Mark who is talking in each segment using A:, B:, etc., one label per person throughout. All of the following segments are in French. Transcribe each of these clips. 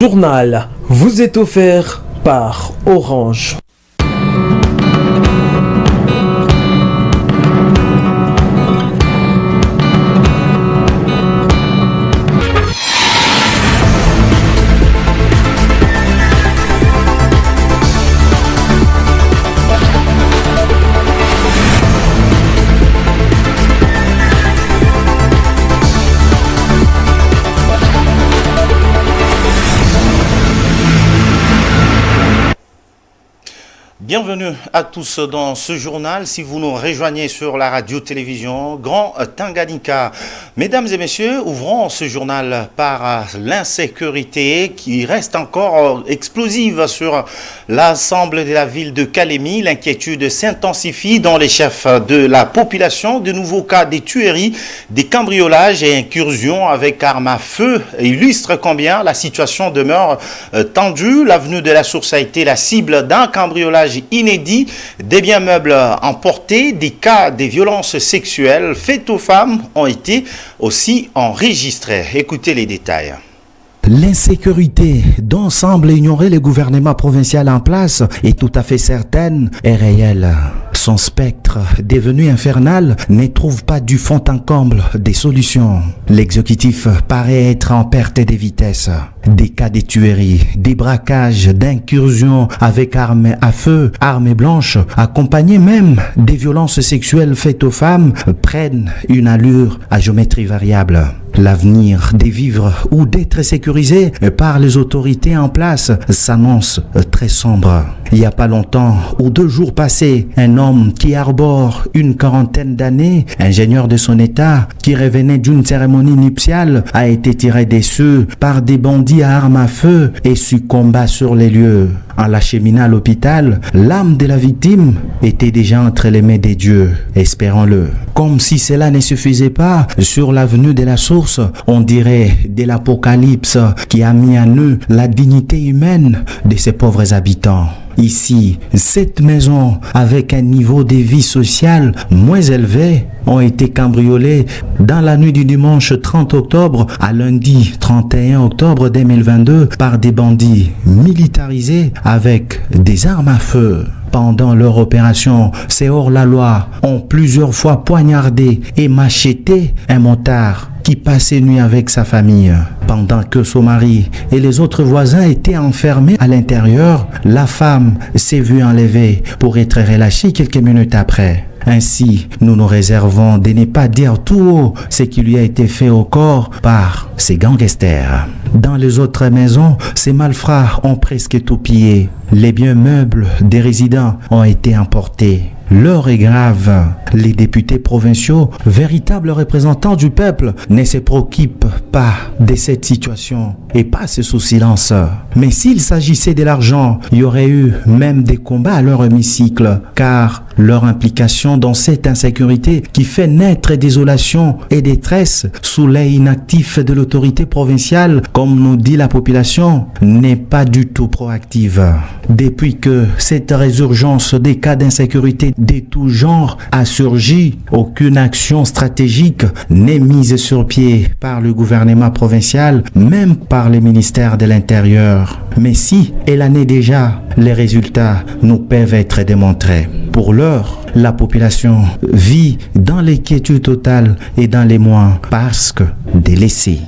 A: Journal vous est offert par Orange.
B: Bienvenue à tous dans ce journal. Si vous nous rejoignez sur la radio-télévision Grand Tanganyika. Mesdames et messieurs, ouvrons ce journal par l'insécurité qui reste encore explosive sur l'ensemble de la ville de Kalemi. L'inquiétude s'intensifie dans les chefs de la population. De nouveaux cas de tueries, des cambriolages et incursions avec armes à feu illustrent combien la situation demeure tendue. L'avenue de la Source a été la cible d'un cambriolage inédit, des biens meubles emportés, des cas de violences sexuelles faites aux femmes ont été aussi enregistrés. Écoutez les détails.
C: L'insécurité dont semble ignorer le gouvernement provincial en place est tout à fait certaine et réelle. Son spectre, devenu infernal, ne trouve pas du fond en comble des solutions. L'exécutif paraît être en perte de vitesse. Des cas de tueries, des braquages, d'incursions avec armes à feu, armes blanches, accompagnés même des violences sexuelles faites aux femmes, prennent une allure à géométrie variable. L'avenir des vivres ou d'être sécurisé par les autorités en place s'annonce très sombre. Il n'y a pas longtemps, ou 2 jours passés, un homme qui arbore une quarantaine d'années, ingénieur de son état, qui revenait d'une cérémonie nuptiale, a été tiré des cieux par des bandits à armes à feu et succomba sur les lieux. En l'acheminant à l'hôpital, l'âme de la victime était déjà entre les mains des dieux, espérons-le. Comme si cela ne suffisait pas, sur l'avenue de la Source, on dirait de l'apocalypse qui a mis à nu la dignité humaine de ces pauvres habitants. Ici, cette maison, avec un niveau de vie sociale moins élevé, ont été cambriolées dans la nuit du dimanche 30 octobre à lundi 31 octobre 2022 par des bandits militarisés avec des armes à feu. Pendant leur opération, ces hors-la-loi ont plusieurs fois poignardé et macheté un motard qui passait nuit avec sa famille. Pendant que son mari et les autres voisins étaient enfermés à l'intérieur, la femme s'est vue enlever pour être relâchée quelques minutes après. Ainsi, nous nous réservons de ne pas dire tout haut ce qui lui a été fait au corps par ces gangsters. Dans les autres maisons, ces malfrats ont presque tout pillé. Les biens meubles des résidents ont été emportés. L'heure est grave. Les députés provinciaux, véritables représentants du peuple, ne se préoccupent pas de cette situation et passent sous silence. Mais s'il s'agissait de l'argent, il y aurait eu même des combats à leur hémicycle, car leur implication dans cette insécurité qui fait naître désolation et détresse sous l'œil inactif de l'autorité provinciale, comme nous dit la population, n'est pas du tout proactive. Depuis que cette résurgence des cas d'insécurité de tout genre a surgi, aucune action stratégique n'est mise sur pied par le gouvernement provincial, même par les ministères de l'Intérieur. Mais si, et l'année déjà, les résultats nous peuvent être démontrés. Pour l'heure, la population vit dans l'inquiétude totale et dans l'émoi parce que délaissée.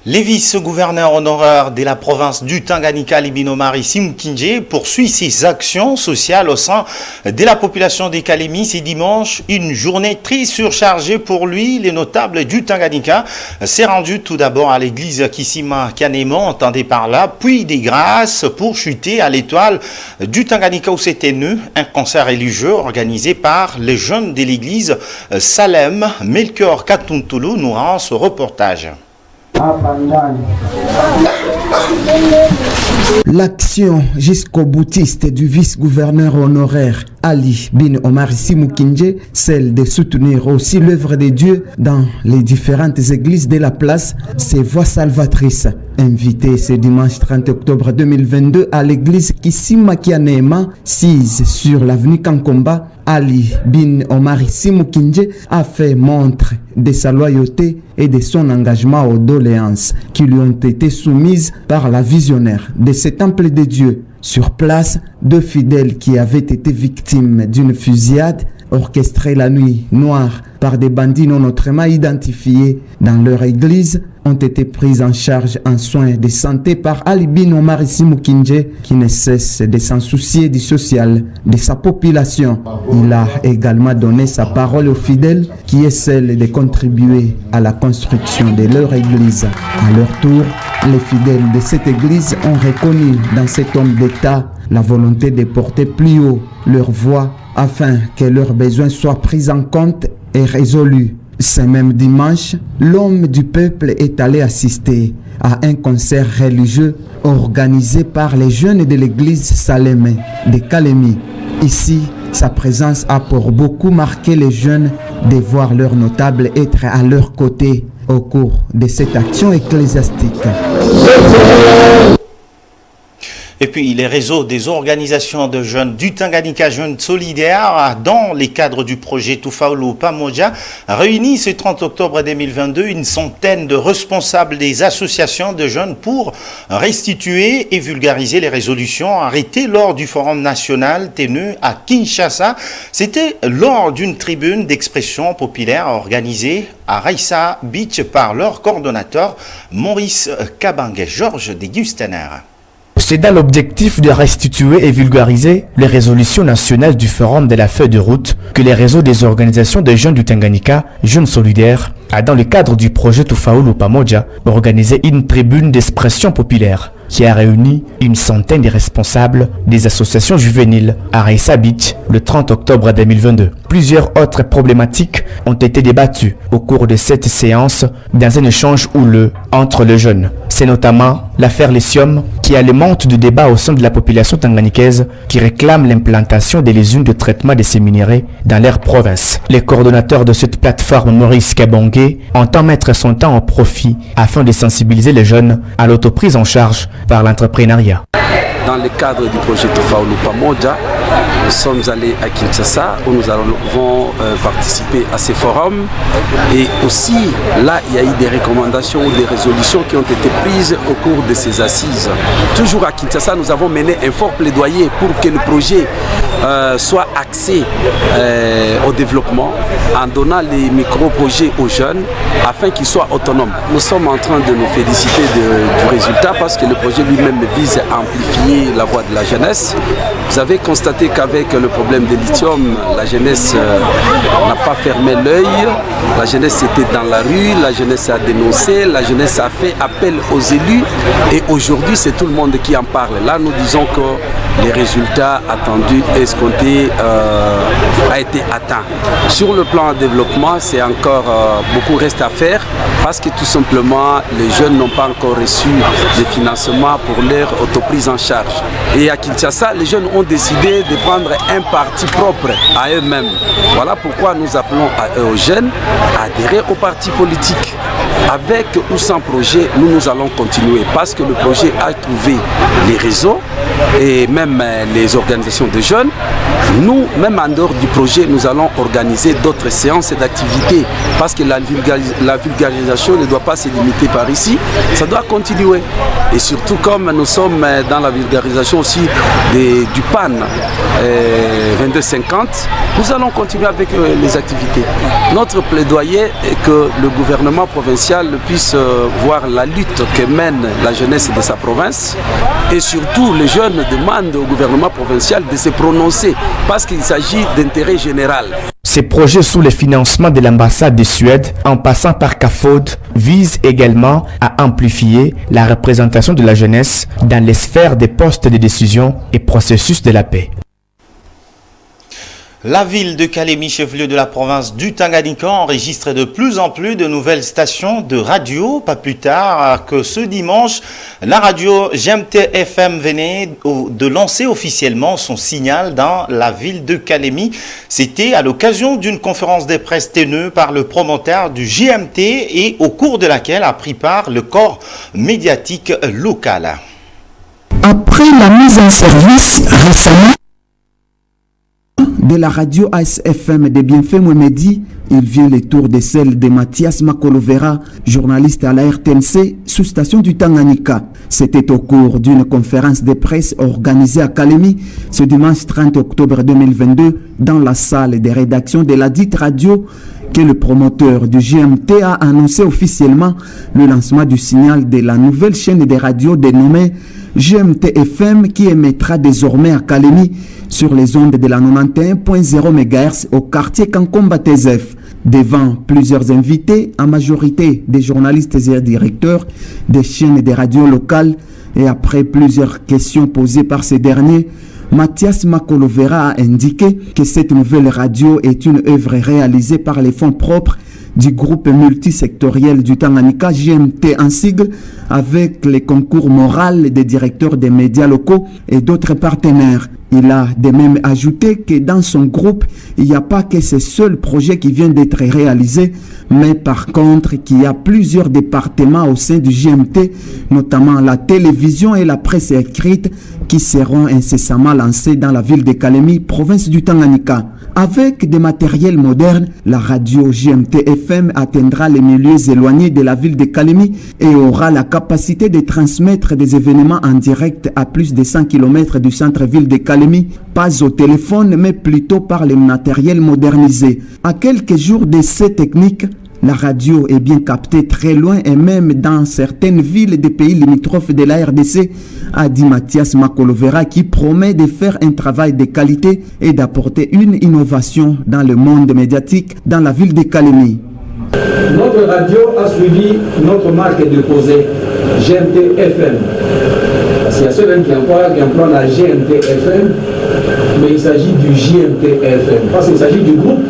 B: Le vice-gouverneur honoraire de la province du Tanganyika, Libinomari Simkinje, poursuit ses actions sociales au sein de la population de Kalemi. C'est dimanche, une journée très surchargée pour lui. Les notables du Tanganyika s'est rendu tout d'abord à l'église Kissima Kanemo, entendez par là, puis des grâces pour chuter à l'étoile du Tanganyika où s'est tenu un concert religieux organisé par les jeunes de l'église Salem. Melchior Katuntulu nous rend ce reportage.
D: L'action jusqu'au boutiste du vice-gouverneur honoraire Ali Bin Omar Simkinje, celle de soutenir aussi l'œuvre de Dieu dans les différentes églises de la place, ses voix salvatrices. Invité ce dimanche 30 octobre 2022 à l'église Kisima Kianema, 6 sur l'avenue Kankomba, Ali bin Omar Simukinje a fait montre de sa loyauté et de son engagement aux doléances qui lui ont été soumises par la visionnaire de ce temple de Dieu. Sur place, 2 fidèles qui avaient été victimes d'une fusillade orchestrée la nuit noire par des bandits non autrement identifiés dans leur église ont été pris en charge en soins de santé par Ali bin Omar Simukinje qui ne cesse de s'en soucier du social de sa population. Il a également donné sa parole aux fidèles qui est celle de contribuer à la construction de leur église. À leur tour, les fidèles de cette église ont reconnu dans cet homme d'État la volonté de porter plus haut leur voix afin que leurs besoins soient pris en compte et résolus. Ce même dimanche, l'homme du peuple est allé assister à un concert religieux organisé par les jeunes de l'église Salem de Kalemi. Ici, sa présence a pour beaucoup marqué les jeunes de voir leurs notables être à leur côté au cours de cette action ecclésiastique.
B: Et puis les réseaux des organisations de jeunes du Tanganyika Jeunes Solidaires dans les cadres du projet Tufaulu Pamoja réunit ce 30 octobre 2022 une centaine de responsables des associations de jeunes pour restituer et vulgariser les résolutions arrêtées lors du forum national tenu à Kinshasa. C'était lors d'une tribune d'expression populaire organisée à Raissa Beach par leur coordonnateur Maurice Kabange. Georges Degustener.
A: C'est dans l'objectif de restituer et vulgariser les résolutions nationales du Forum de la feuille de route que les réseaux des organisations des jeunes du Tanganyika, Jeunes Solidaires, a dans le cadre du projet Tufaulu Pamoja, organisé une tribune d'expression populaire qui a réuni une centaine de responsables des associations juvéniles à Raissa Beach le 30 octobre 2022. Plusieurs autres problématiques ont été débattues au cours de cette séance dans un échange houleux entre les jeunes. C'est notamment l'affaire Lithium qui alimente de débats au sein de la population tanganyikaise qui réclame l'implantation des usines de traitement de ces minéraux dans leur province. Les coordonnateurs de cette plateforme, Maurice Kabange, entend mettre son temps en profit afin de sensibiliser les jeunes à l'autoprise en charge par l'entrepreneuriat.
E: Dans le cadre du projet Tufaulu Pamoja, nous sommes allés à Kinshasa où nous avons participé à ces forums et aussi là il y a eu des recommandations ou des résolutions qui ont été prises au cours de ces assises. Toujours à Kinshasa, nous avons mené un fort plaidoyer pour que le projet soit axé au développement en donnant les micro-projets aux jeunes afin qu'ils soient autonomes. Nous sommes en train de nous féliciter du résultat parce que le projet lui-même vise à amplifier la voix de la jeunesse. Vous avez constaté qu'avec le problème de lithium, la jeunesse n'a pas fermé l'œil, la jeunesse était dans la rue, la jeunesse a dénoncé, la jeunesse a fait appel aux élus et aujourd'hui c'est tout le monde qui en parle. Là nous disons que les résultats attendus et escomptés a été atteint. Sur le plan développement, c'est encore beaucoup reste à faire parce que tout simplement les jeunes n'ont pas encore reçu de financement pour leur autoprise en charge. Et à Kinshasa, les jeunes ont décidé de prendre un parti propre à eux-mêmes. Voilà pourquoi nous appelons aux jeunes à adhérer au parti politique. Avec ou sans projet, nous allons continuer parce que le projet a trouvé les réseaux et même les organisations de jeunes. Nous, même en dehors du projet, nous allons organiser d'autres séances d'activités parce que la vulgarisation ne doit pas se limiter par ici, ça doit continuer. Et surtout comme nous sommes dans la vulgarisation aussi du PAN 2250, nous allons continuer avec les activités. Notre plaidoyer est que le gouvernement provincial puisse voir la lutte que mène la jeunesse de sa province et surtout les jeunes demandent au gouvernement provincial de se prononcer parce qu'il s'agit d'intérêt général.
A: Ces projets sous le financement de l'ambassade de Suède, en passant par CAFOD, visent également à amplifier la représentation de la jeunesse dans les sphères des postes de décision et processus de la paix.
B: La ville de Kalemi, chef-lieu de la province du Tanganyika, enregistre de plus en plus de nouvelles stations de radio. Pas plus tard que ce dimanche, la radio GMT FM venait de lancer officiellement son signal dans la ville de Kalemi. C'était à l'occasion d'une conférence de presse tenue par le promoteur du GMT et au cours de laquelle a pris part le corps médiatique local.
D: Après la mise en service récemment de la radio ASFM de Bienfait Mouemedi, il vient le tour de celle de Mathias Makolovera, journaliste à la RTNC, sous-station du Tanganyika. C'était au cours d'une conférence de presse organisée à Kalemi ce dimanche 30 octobre 2022 dans la salle de rédaction de la dite radio que le promoteur du GMT a annoncé officiellement le lancement du signal de la nouvelle chaîne de radio dénommée GMT FM qui émettra désormais à Kalemi sur les ondes de la 91.0 MHz au quartier Kankomba TZF. Devant plusieurs invités, en majorité des journalistes et directeurs des chaînes de radio locales, et après plusieurs questions posées par ces derniers, Mathias Makolovera a indiqué que cette nouvelle radio est une œuvre réalisée par les fonds propres du groupe multisectoriel du Tanganyika GMT en sigle, avec les concours moraux des directeurs des médias locaux et d'autres partenaires. Il a de même ajouté que dans son groupe, il n'y a pas que ce seul projet qui vient d'être réalisé, mais par contre qu'il y a plusieurs départements au sein du GMT, notamment la télévision et la presse écrite, qui seront incessamment lancés dans la ville de Kalemi, province du Tanganyika. Avec des matériels modernes, la radio GMT FM atteindra les milieux éloignés de la ville de Kalemi et aura la capacité de transmettre des événements en direct à plus de 100 km du centre-ville de Kalemi, pas au téléphone mais plutôt par les matériels modernisés. À quelques jours de ces techniques, la radio est bien captée très loin et même dans certaines villes des pays limitrophes de la RDC, a dit Mathias Makolovera, qui promet de faire un travail de qualité et d'apporter une innovation dans le monde médiatique dans la ville de Kalemi.
F: Notre radio a suivi notre marque déposée, GMT FM. Parce qu'il y a ceux qui emploient la GMT FM, mais il s'agit du GMT FM. Parce qu'il s'agit du groupe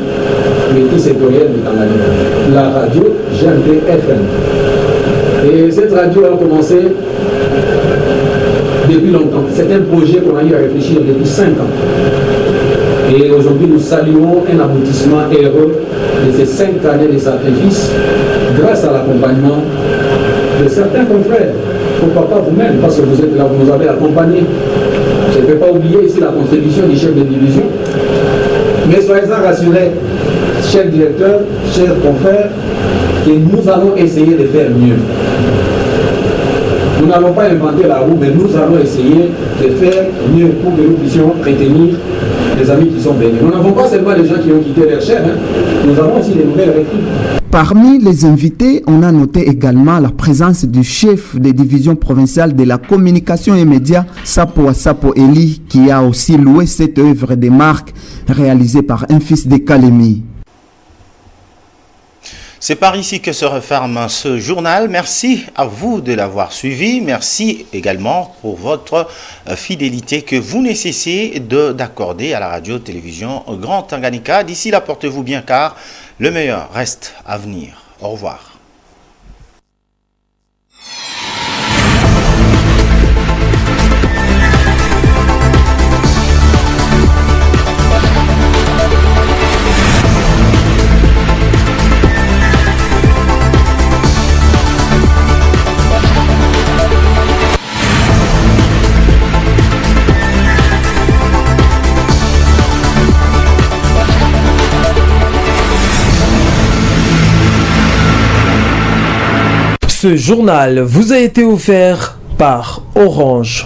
F: multisectoriel du Tanganyika, la radio GMT FM. Et cette radio a commencé depuis longtemps. C'est un projet qu'on a eu à réfléchir depuis 5 ans. Et aujourd'hui, nous saluons un aboutissement heureux de ces 5 années de sacrifice grâce à l'accompagnement de certains confrères. Pourquoi pas vous-même, parce que vous êtes là, vous nous avez accompagnés. Je ne vais pas oublier ici la contribution du chef de division. Mais soyez-en rassurés, chers directeurs, chers confrères, que nous allons essayer de faire mieux. Nous n'allons pas inventer la roue, mais nous allons essayer de faire mieux pour que nous puissions retenir les amis qui sont venus. Nous n'avons pas seulement les gens qui ont quitté leur chaîne, nous avons aussi des nouvelles recrues.
D: Parmi les invités, on a noté également la présence du chef des divisions provinciales de la communication et médias, Sapo Sapo Eli, qui a aussi loué cette œuvre de marque réalisée par un fils de Kalemi.
B: C'est par ici que se referme ce journal. Merci à vous de l'avoir suivi. Merci également pour votre fidélité que vous nécessitez d'accorder à la radio-télévision Grand Tanganyika. D'ici là, portez-vous bien car le meilleur reste à venir. Au revoir.
G: Ce journal vous a été offert par Orange.